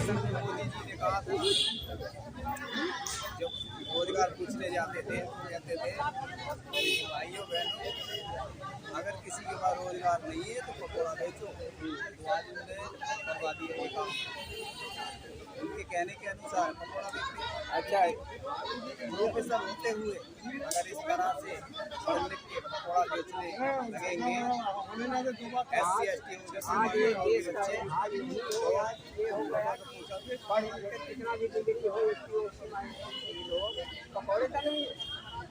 भाषण में मोदी जी ने कहा था, जब रोजगार पूछने जाते थे तो कहते थे भाइयों बहनों, अगर किसी के पास रोजगार नहीं है तो पकौड़ा बेचो। तो आज उन्होंने करवा दिया ये काम, उनके कहने के अनुसार पकौड़ा बेचते। अच्छा, प्रोफेसर होते हुए अगर इस तरह से पढ़ लिख के पकौड़ा बेचने लगेंगे SC ST के बच्चे,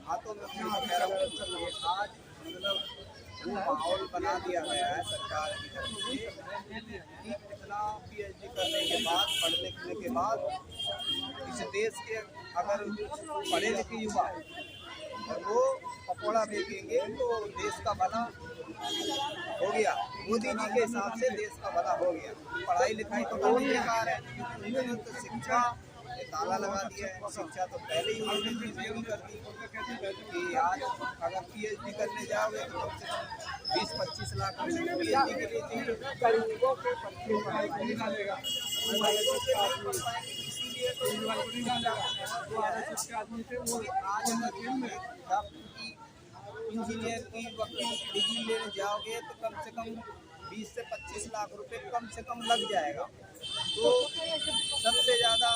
हाँ तो मैं कह रहा हूँ आज मतलब वो माहौल बना दिया गया है सरकार की तरफ से कि इतना PhD करने के बाद, पढ़ लिखने के बाद इस देश के अगर पढ़े लिखे युवा और वो पकौड़ा बेचेंगे तो देश का भला हो गया। मोदी जी के हिसाब से देश का भला हो गया। पढ़ाई लिखाई तो करनी बेकार है, उन्होंने तो शिक्षा ताला लगा दिया है। शिक्षा तो पहले ही उन्होंने महंगी कर दी कि आज अगर PhD करने जाओगे तो कम से कम 20-25 लाख PhD के लिए चाहिए। गरीबों के इंजीनियर की वकील डिग्री लेने जाओगे तो कम से कम 20 से 25 लाख रुपए कम से कम लग जाएगा। तो सबसे ज़्यादा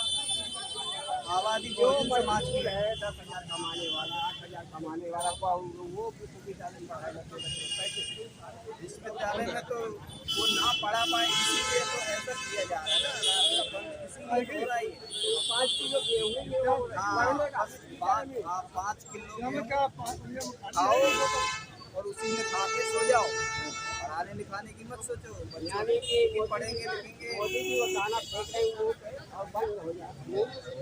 आबादी जो समाज की है 10,000 कमाने वाला, 8,000 कमाने वाला, वो विश्वविद्यालय में पढ़ाई लगते विश्वविद्यालय में तो वो ना पढ़ा पाए, इसीलिए तो ऐसा किया जा रहा है ना, इसीलिए हो रहा है। 5 किलो गेहूँ, हाँ 5 किलो खाओ और उसी में खा के सो जाओ, पढ़ाने लिखाने की मत सोचो। बच्चे पढ़ेंगे लिखेंगे, मोदी जी वो दाना फेंक रहे हैं और बंद हो जाए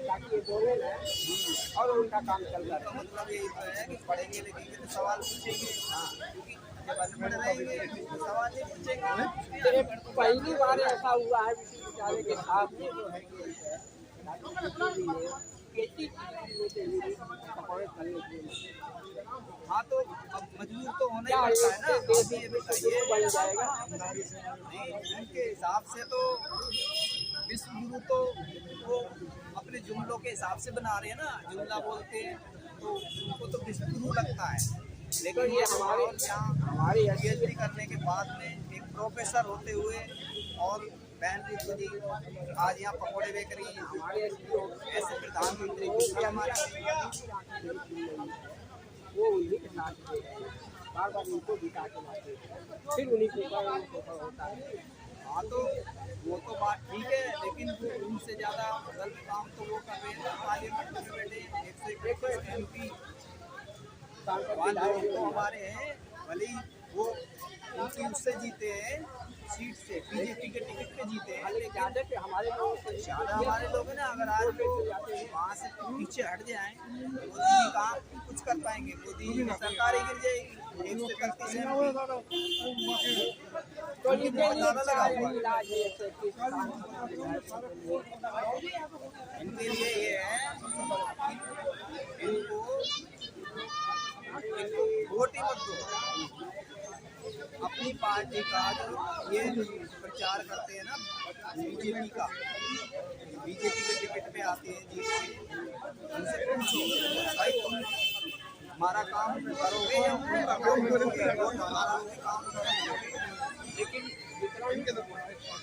ताकि ये बोले ना और उनका काम चल रहा है। मतलब यही तो है कि पढ़ेंगे लिखेंगे तो सवाल पूछेंगे, क्योंकि जब अनपढ़ रहेंगे तो सवाल नहीं पूछेंगे। पहली बार ऐसा हुआ है विश्वविद्यालय के सामने जो है हाँ तो अब मजबूर तो होना ही पड़ता है ना, ये बताइए बन जाएगा उनके हिसाब से। तो विश्व गुरु तो वो अपने जुमलों के हिसाब से बना रहे हैं ना, जुमला बोलते हैं तो उनको तो विश्व गुरु लगता है। लेकिन ये हमारे PhD करने के बाद में एक प्रोफेसर होते हुए और बहन जी आज यहाँ पकौड़े बेच रही है, हमारे ऐसे प्रधानमंत्री हमारे वो उन्हीं के साथ बार बार उनको बिता के लाते फिर उन्हीं के ऊपर होता है। हाँ तो वो तो बात ठीक है, लेकिन वो उनसे ज़्यादा गलत काम तो वो कर रहे हैं। पार्लियामेंट में बैठे 121 MP तो हमारे हैं, भले ही वो उनकी उससे जीते हैं सीट से, BJP के टिकट पे जीते हैं, लेकिन हमारे लोग हैं ना, अगर आज वो वहाँ से पीछे हट जाएं मोदी जी कहाँ कुछ कर पाएंगे। मोदी जी की सरकार ही गिर जाएगी। 131 MP तो बहुत लगा हुआ इनके लिए ये है इनको वोट ही मत दो। अपनी पार्टी का जो ये प्रचार करते हैं ना BJP का, BJP के टिकट पे आते हैं जी, उनसे पूछो भाई तुम हमारा काम करोगे या उनका काम करोगे, वोट हमारा काम करोगे। लेकिन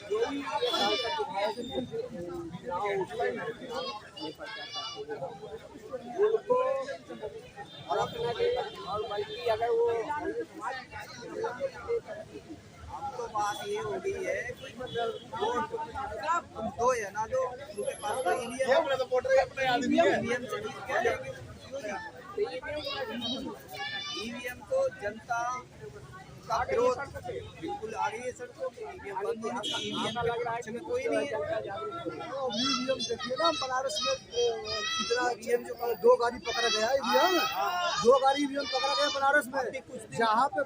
जो भी उनको और अपना और बल्कि अगर वो हम तो बात ये हो गई है कि वोट तुम दो या ना दो, उनके पास तो EVM को जनता का विरोध बिल्कुल आ गई है सड़कों पे। EVM बंद होने की EVM के पक्ष में कोई नहीं है। EVM देखिए ना बनारस में कितना EVM जो 2 गाड़ी पकड़ा गया EVM, 2 गाड़ी EVM पकड़ा गया बनारस में, जहाँ पे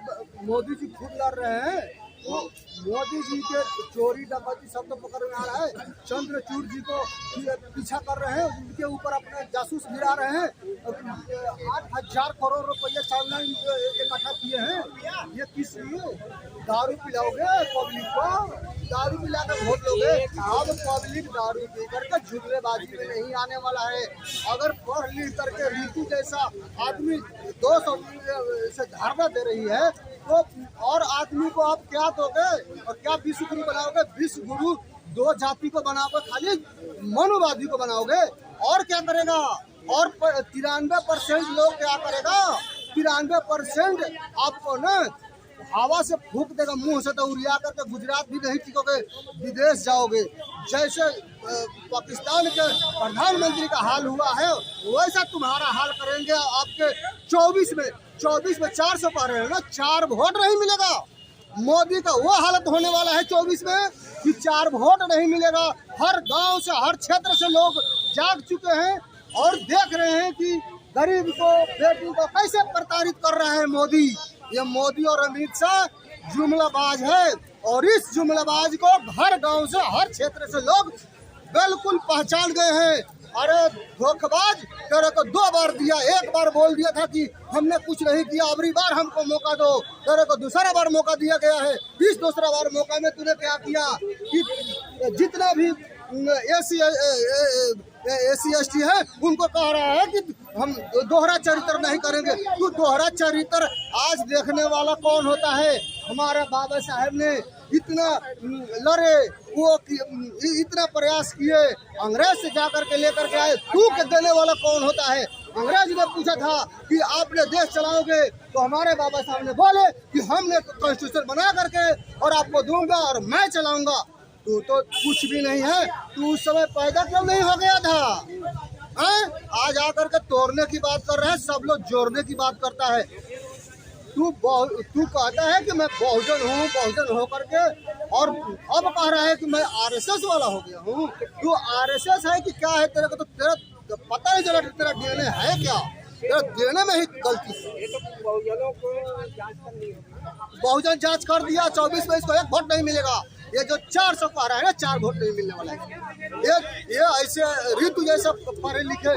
मोदी जी खुद लड़ रहे हैं वो मोदी जी के चोरी डकैती सब तो पकड़ में आ रहा है। चंद्रचूड़ जी को पीछा कर रहे हैं, उनके ऊपर अपने जासूस गिरा रहे हैं। 8,000 करोड़ रुपये चावल इकट्ठा किए हैं। ये किस लिए? दारू पिलाओगे पब्लिक को? दारू पिला कर वोट लोगे? अब पब्लिक दारू पी करके झुगलेबाजी में नहीं आने वाला है। अगर पढ़ लिख करके ऋतु जैसा आदमी 200 से धारणा दे रही है तो और आदमी को आप क्या दोगे और क्या विश्व गुरु बनाओगे? विश्व गुरु दो जाति को बनाओगे, खाली मनुवादी को बनाओगे और क्या करेगा? और 93% लोग क्या करेगा? 93% आपको न हवा से फूक देगा, मुंह से तो उड़िया करके गुजरात भी नहीं टिकोगे, विदेश जाओगे। जैसे पाकिस्तान के प्रधानमंत्री का हाल हुआ है वैसा तुम्हारा हाल करेंगे। आपके 24 में 400 पा रहे हैं ना, 4 वोट नहीं मिलेगा। मोदी का वो हालत होने वाला है 24 में कि 4 वोट नहीं मिलेगा। हर गांव से हर क्षेत्र से लोग जाग चुके हैं और देख रहे हैं कि गरीब को बेटी को कैसे प्रताड़ित कर रहा है मोदी। ये मोदी और अमित शाह जुमलाबाज है और इस जुमलाबाज को हर गांव से हर क्षेत्र से लोग बिल्कुल पहचान गए हैं। अरे धोखेबाज, तेरे को 2 बार दिया, 1 बार बोल दिया था कि हमने कुछ नहीं किया, अगली बार हमको मौका दो। तेरे को दूसरा बार मौका दिया गया है। इस दूसरा बार मौका में तूने क्या किया कि जितना भी एसी एसटी है उनको कह रहा है कि हम दोहरा चरित्र नहीं करेंगे। तू दोहरा चरित्र आज देखने वाला कौन होता है? हमारे बाबा साहब ने इतना लड़े, वो इतना प्रयास किए, अंग्रेज से जाकर के लेकर के आए। तू के देने वाला कौन होता है? अंग्रेज ने पूछा था कि आपने देश चलाओगे तो हमारे बाबा साहब ने बोले कि हमने कॉन्स्टिट्यूशन बना करके और आपको दूंगा और मैं चलाऊंगा। तू तो कुछ भी नहीं है। तू उस समय पैदा क्यों नहीं हो गया था? आज आकर के तोड़ने की बात कर रहा है, सब लोग जोड़ने की बात करता है। तू कहता है कि मैं बहुजन हूँ, बहुजन हो करके और अब कह रहा है कि मैं आरएसएस वाला हो गया हूँ। तू आरएसएस है कि क्या है? तेरे को तो तेरा पता नहीं चला तेरा डीएनए है क्या? तेरा डीएनए में ही गलती है। ये तो बहुजनों को जांच करनी होगी। बहुजन जांच कर दिया, 24 में इसको 1 वोट नहीं मिलेगा। ये जो 400 कह रहा है ना, 4 वोट नहीं मिलने वाला है। ये ऐसे ऋतु जैसा पढ़े लिखे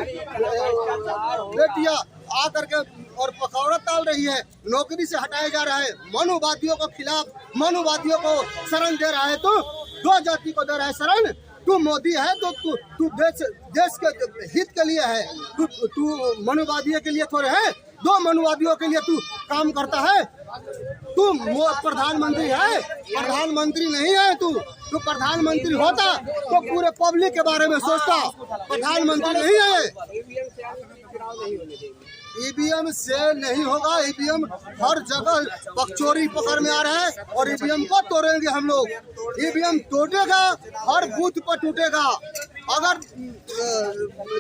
बेटियां आ करके और पकौड़ा ताल रही है, नौकरी से हटाया जा रहा है, मनुवादियों के खिलाफ मनुवादियों को शरण दे रहा है। तो 2 जाति को दे रहा है शरण। तू मोदी है तो तू देश के हित के लिए है। तू मनुवादियों के लिए थोड़े है, 2 मनुवादियों के लिए तू काम करता है। तू प्रधानमंत्री है, प्रधानमंत्री नहीं है। तू प्रधानमंत्री होता तो पूरे पब्लिक के बारे में सोचता। प्रधानमंत्री नहीं है। ईवीएम से नहीं होगा। ईवीएम हर जगह पकचोरी पकड़ में आ रहा है और ईवीएम को तोड़ेंगे हम लोग। ईवीएम टूटेगा, हर बूथ पर टूटेगा। अगर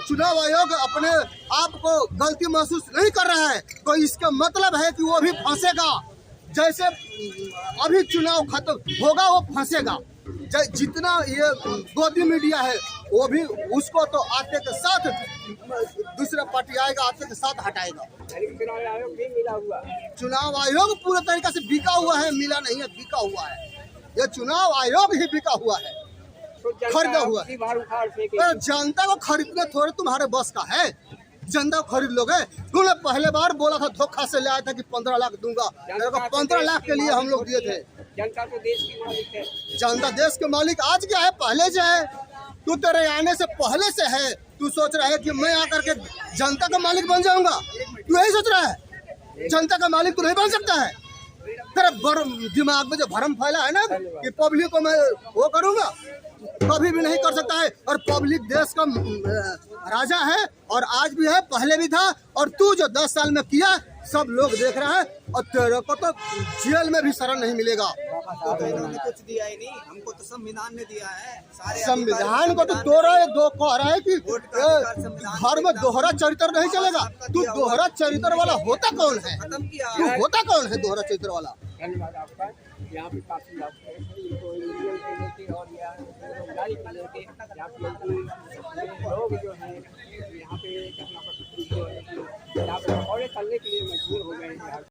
चुनाव आयोग अपने आप को गलती महसूस नहीं कर रहा है तो इसका मतलब है कि वो भी फंसेगा। जैसे अभी चुनाव खत्म होगा वो फंसेगा। जितना ये गोदी मीडिया है वो भी उसको तो आते के साथ दूसरा पार्टी आएगा, आते के साथ हटाएगा। चुनाव आयोग भी मिला हुआ है। चुनाव आयोग पूरे तरीके से बिका हुआ है, मिला नहीं है, बिका हुआ है। ये चुनाव आयोग ही बिका हुआ है, खरीदा हुआ है। जनता को खरीदना थोड़े तुम्हारे बस का है। जनता को खरीद लोगे? तूने पहले बार बोला था, धोखा से लाया था कि 15 लाख दूंगा। 15 लाख के लिए हम लोग दिए थे। जनता तो देश की मालिक है। जनता देश के मालिक आज क्या है? पहले से है। तू तेरे आने से पहले से है। तू सोच रहा है कि मैं आकर के जनता का मालिक बन जाऊंगा। तू यही सोच रहा है? जनता का मालिक तू नहीं बन सकता है। तेरा दिमाग में जो भरम फैला है ना कि पब्लिक को मैं वो करूंगा, कभी भी नहीं कर सकता है। और पब्लिक देश का राजा है और आज भी है, पहले भी था। और तू जो 10 साल में किया सब लोग देख रहे हैं और तेरे को तो जेल में भी शरण नहीं मिलेगा। तो कुछ दिया ही नहीं, हमको तो संविधान ने दिया है। सारे संविधान को तो कह रहा है कि घर में दोहरा चरित्र नहीं चलेगा। तू दोहरा चरित्र वाला होता कौन है? तू होता कौन है दोहरा चरित्र वाला? धन्यवाद आपका। यहाँ पे काफी और लोग जो है यहाँ पे करने के लिए मजबूर हो गए हैं।